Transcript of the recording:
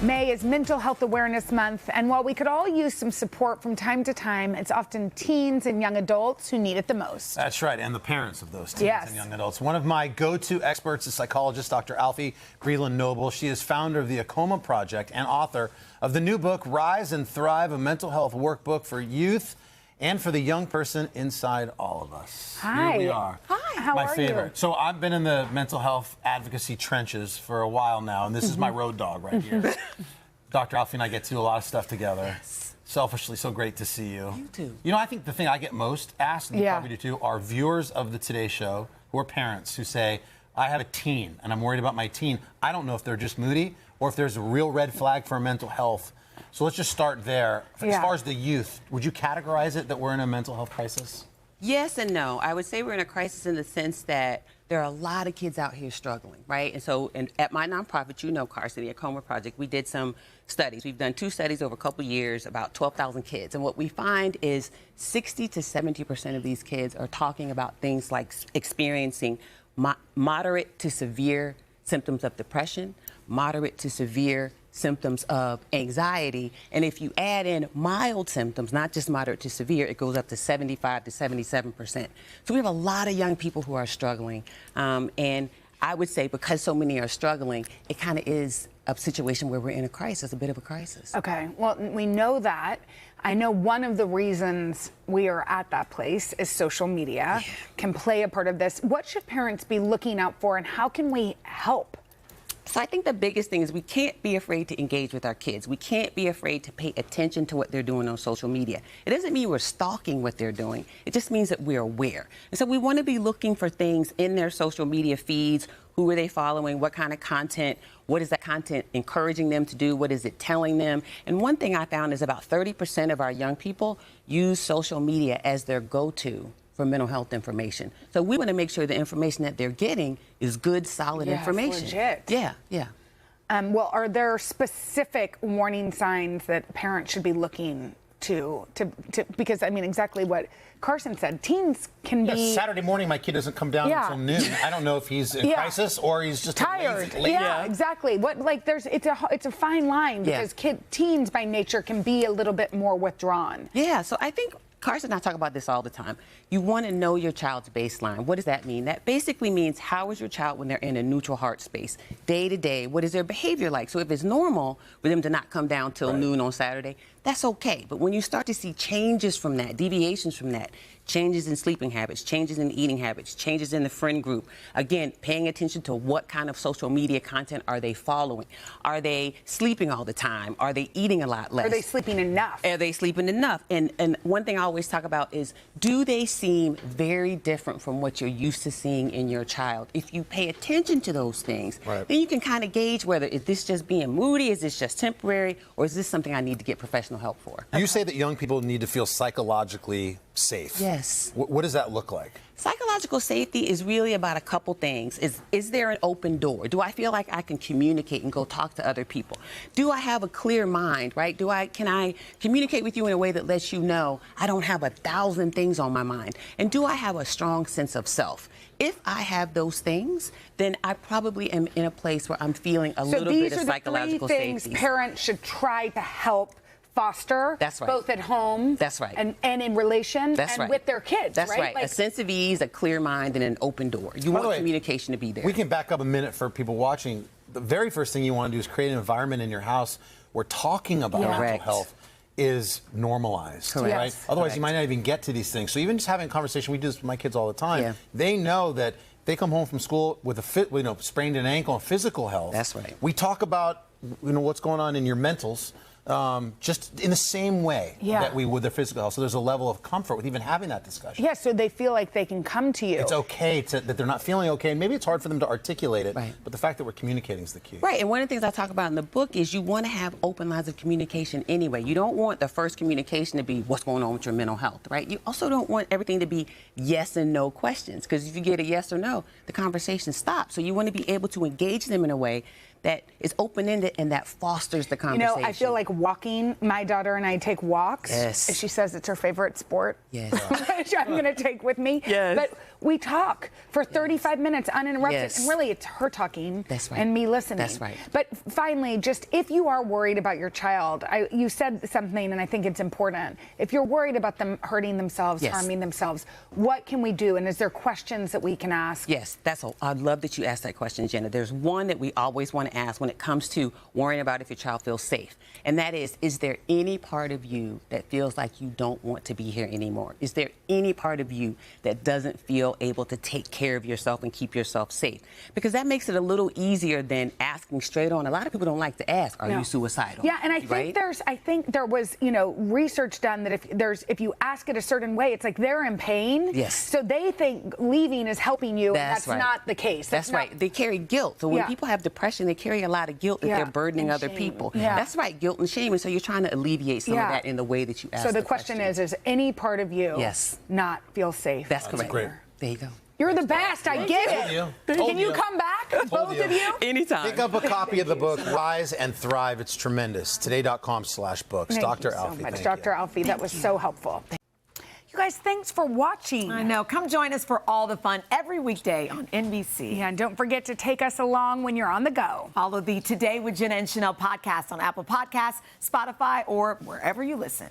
May is Mental Health Awareness Month, and while we could all use some support from time to time, it's often teens and young adults who need it the most. That's right, and the parents of those teens Yes. and young adults. One of my go-to experts is psychologist Dr. Alfiee Breland-Noble. She is founder of the AAKOMA Project and author of the new book, Rise and Thrive, a Mental Health Workbook for youth and for the young person inside all of us. Hi. Here we are. Hi, how my are favorite. you? So I've been in the mental health advocacy trenches for a while now, and this is my road dog right here. Dr. Alfiee and I get to do a lot of stuff together. Yes. Selfishly, so great to see you. You too. You know, I think the thing I get most asked, and you Yeah. probably do too, are viewers of the Today Show who are parents who say, I have a teen and I'm worried about my teen. I don't know if they're just moody or if there's a real red flag for mental health. So let's just start there. As Yeah. far as the youth, would you categorize it that we're in a mental health crisis? Yes and no. I would say we're in a crisis in the sense that there are a lot of kids out here struggling, right? And so at my nonprofit, you know, Carson, the AAKOMA Project, we did some studies. We've done 2 studies over a couple of years, about 12,000 kids. And what we find is 60 to 70% of these kids are talking about things like experiencing moderate to severe symptoms of depression, moderate to severe symptoms of anxiety, and if you add in mild symptoms, not just moderate to severe, it goes up to 75 to 77%. So we have a lot of young people who are struggling, and I would say because so many are struggling, it kind of is a situation where we're in a crisis, a bit of a crisis. Okay, well, we know that. I know one of the reasons we are at that place is social media can play a part of this. What should parents be looking out for, and how can we help? So I think the biggest thing is we can't be afraid to engage with our kids. We can't be afraid to pay attention to what they're doing on social media. It doesn't mean we're stalking what they're doing. It just means that we're aware. And so we want to be looking for things in their social media feeds. Who are they following? What kind of content? What is that content encouraging them to do? What is it telling them? And one thing I found is about 30% of our young people use social media as their go-to for mental health information. So we want to make sure the information that they're getting is good, solid information. Legit. Yeah, yeah. Well, are there specific warning signs that parents should be looking to because I mean exactly what Carson said, teens can be Saturday morning my kid doesn't come down until noon. I don't know if he's in crisis or he's just tired. lazy. Yeah, exactly. What it's a fine line because teens by nature can be a little bit more withdrawn. Yeah, so I think Carson and I talk about this all the time. You want to know your child's baseline. What does that mean? That basically means how is your child when they're in a neutral heart space? Day to day, what is their behavior like? So if it's normal for them to not come down till noon on Saturday, that's okay. But when you start to see changes from that, deviations from that, changes in sleeping habits, changes in eating habits, changes in the friend group, again, paying attention to what kind of social media content are they following? Are they sleeping all the time? Are they eating a lot less? Are they sleeping enough? Are they sleeping enough? And one thing I always talk about is, do they seem very different from what you're used to seeing in your child? If you pay attention to those things, then you can kind of gauge whether is this just being moody, is this just temporary, or is this something I need to get professional help for? You say that young people need to feel psychologically safe. Yes. What does that look like? Psychological safety is really about a couple things. Is there an open door? Do I feel like I can communicate and go talk to other people? Do I have a clear mind, right? Can I communicate with you in a way that lets you know I don't have 1,000 things on my mind? And do I have a strong sense of self? If I have those things, then I probably am in a place where I'm feeling a little bit of psychological safety. So these are the 3 things parents should try to help foster, that's right, both at home, that's right, and in relation, that's and right, with their kids. That's right. Like, a sense of ease, a clear mind, and an open door. You want communication to be there. We can back up a minute for people watching. The very first thing you want to do is create an environment in your house where talking about mental health is normalized, right? Otherwise, you might not even get to these things. So even just having a conversation, we do this with my kids all the time. They know that they come home from school with sprained an ankle and physical health. That's right. We talk about what's going on in your mentals. Just in the same way that we would their physical health. So there's a level of comfort with even having that discussion. Yeah, so they feel like they can come to you. It's okay that they're not feeling okay, and maybe it's hard for them to articulate it, but the fact that we're communicating is the key. Right, and one of the things I talk about in the book is you want to have open lines of communication anyway. You don't want the first communication to be what's going on with your mental health, right? You also don't want everything to be yes and no questions, because if you get a yes or no, the conversation stops. So you want to be able to engage them in a way that is open-ended and that fosters the conversation. I feel like walking, my daughter and I take walks. Yes. She says it's her favorite sport. Yes. Which I'm going to take with me. Yes. But we talk for 35 minutes uninterrupted. Yes. And really, it's her talking. That's right. And me listening. That's right. But finally, just if you are worried about your child, you said something, and I think it's important. If you're worried about them hurting themselves, yes. harming themselves, what can we do? And is there questions that we can ask? Yes, I love that you asked that question, Jenna. There's one that we always want to ask when it comes to worrying about if your child feels safe. And that is there any part of you that feels like you don't want to be here anymore? Is there any part of you that doesn't feel able to take care of yourself and keep yourself safe? Because that makes it a little easier than asking straight on. A lot of people don't like to ask, are you suicidal? Yeah, and I think there was, research done that if you ask it a certain way, it's like they're in pain. Yes. So they think leaving is helping you, and that's right. not the case. That's right. They carry guilt. So when people have depression, they carry a lot of guilt that they're burdening other people. Yeah. That's right, guilt and shame. And so you're trying to alleviate some of that in the way that you ask So the question is any part of you not feel safe? That's correct. Great. There you go. You're the best. I get it. Can you come back, both of you? Anytime. Pick up a copy of the book, Rise and Thrive. It's tremendous. Today.com/books. Dr. Thank Alfiee. you so much, Dr. Alfiee. That was so helpful. You guys, thanks for watching. I know. Come join us for all the fun every weekday on NBC. Yeah, and don't forget to take us along when you're on the go. Follow the Today with Jenna and Sheinelle podcast on Apple Podcasts, Spotify, or wherever you listen.